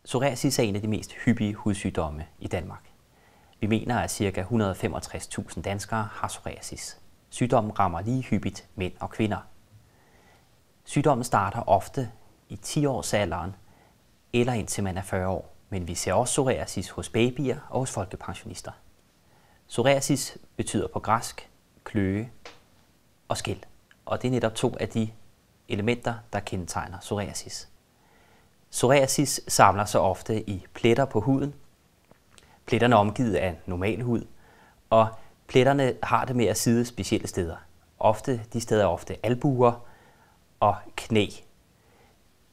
Psoriasis er en af de mest hyppige hudsygdomme i Danmark. Vi mener, at ca. 165.000 danskere har psoriasis. Sygdommen rammer lige hyppigt mænd og kvinder. Sygdommen starter ofte i 10-årsalderen eller indtil man er 40 år, men vi ser også psoriasis hos babyer og hos folkepensionister. Psoriasis betyder på græsk kløe og skæl, og det er netop to af de elementer, der kendetegner psoriasis. Psoriasis samler sig ofte i pletter på huden. Pletterne er omgivet af normal hud, og pletterne har det med at sidde specielle steder. De steder er ofte albuer og knæ.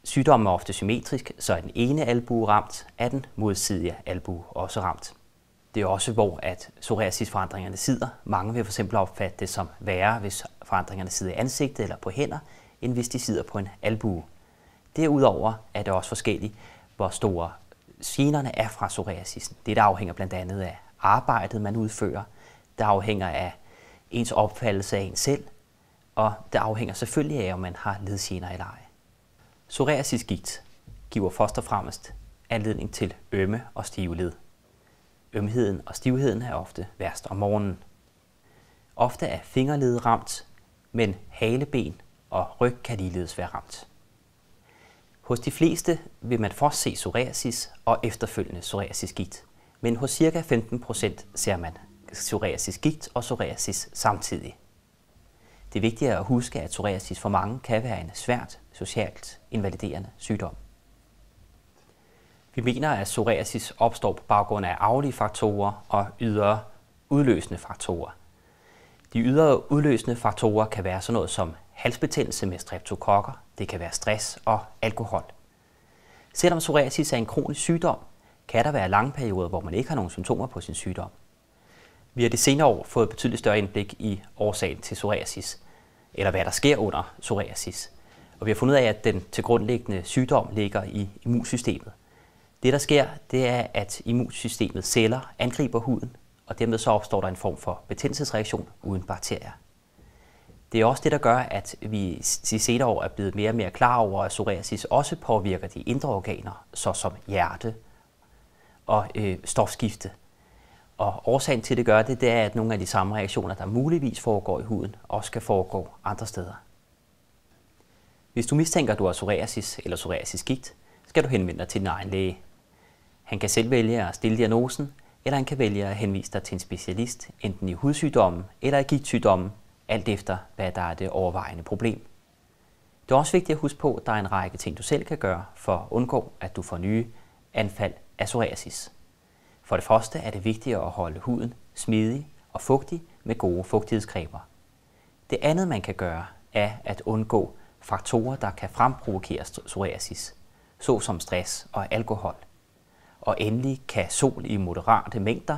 Sygdommen er ofte symmetrisk, så er den ene albue ramt, er den modsidige albue også ramt. Det er også, hvor at psoriasisforandringerne sidder. Mange vil f.eks. opfatte det som værre, hvis forandringerne sidder i ansigtet eller på hænder, end hvis de sidder på en albue. Derudover er det også forskelligt, hvor store generne er fra psoriasisen. Det der afhænger blandt andet af arbejdet, man udfører. Det afhænger af ens opfattelse af en selv, og det afhænger selvfølgelig af, om man har ledgener eller ej. Psoriasisgigt giver først og fremmest anledning til ømme og stive led. Ømheden og stivheden er ofte værst om morgenen. Ofte er fingerled ramt, men haleben og ryg kan ligeledes være ramt. Hos de fleste vil man først se psoriasis og efterfølgende psoriasisgigt, men hos ca. 15% ser man psoriasisgigt og psoriasis samtidig. Det er vigtigt at huske, at psoriasis for mange kan være en svært socialt invaliderende sygdom. Vi mener, at psoriasis opstår på baggrund af arvelige faktorer og ydre udløsende faktorer. De ydre udløsende faktorer kan være sådan noget som halsbetændelse med streptokokker, det kan være stress og alkohol. Selvom psoriasis er en kronisk sygdom, kan der være lange perioder, hvor man ikke har nogen symptomer på sin sygdom. Vi har de senere år fået betydeligt større indblik i årsagen til psoriasis, eller hvad der sker under psoriasis. Og vi har fundet ud af, at den tilgrundliggende sygdom ligger i immunsystemet. Det, der sker, det er, at immunsystemets celler angriber huden, og dermed så opstår der en form for betændelsesreaktion uden bakterier. Det er også det, der gør, at vi de senere år er blevet mere og mere klar over, at psoriasis også påvirker de indre organer, såsom hjerte og stofskifte. Og årsagen til, det er, at nogle af de samme reaktioner, der muligvis foregår i huden, også kan foregå andre steder. Hvis du mistænker, at du har psoriasis eller psoriasisgigt, skal du henvende dig til din egen læge. Han kan selv vælge at stille diagnosen, eller han kan vælge at henvise dig til en specialist, enten i hudsygdommen eller i gigtsygdommen, alt efter hvad der er det overvejende problem. Det er også vigtigt at huske på, at der er en række ting, du selv kan gøre for at undgå, at du får nye anfald af psoriasis. For det første er det vigtigt at holde huden smidig og fugtig med gode fugtighedscremer. Det andet, man kan gøre, er at undgå faktorer, der kan fremprovokere psoriasis, såsom stress og alkohol. Og endelig kan sol i moderate mængder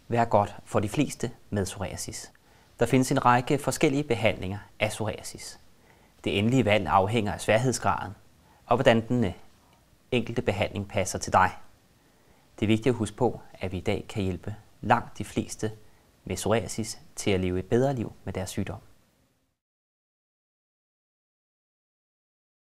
være godt for de fleste med psoriasis. Der findes en række forskellige behandlinger af psoriasis. Det endelige valg afhænger af sværhedsgraden og hvordan den enkelte behandling passer til dig. Det er vigtigt at huske på, at vi i dag kan hjælpe langt de fleste med psoriasis til at leve et bedre liv med deres sygdom.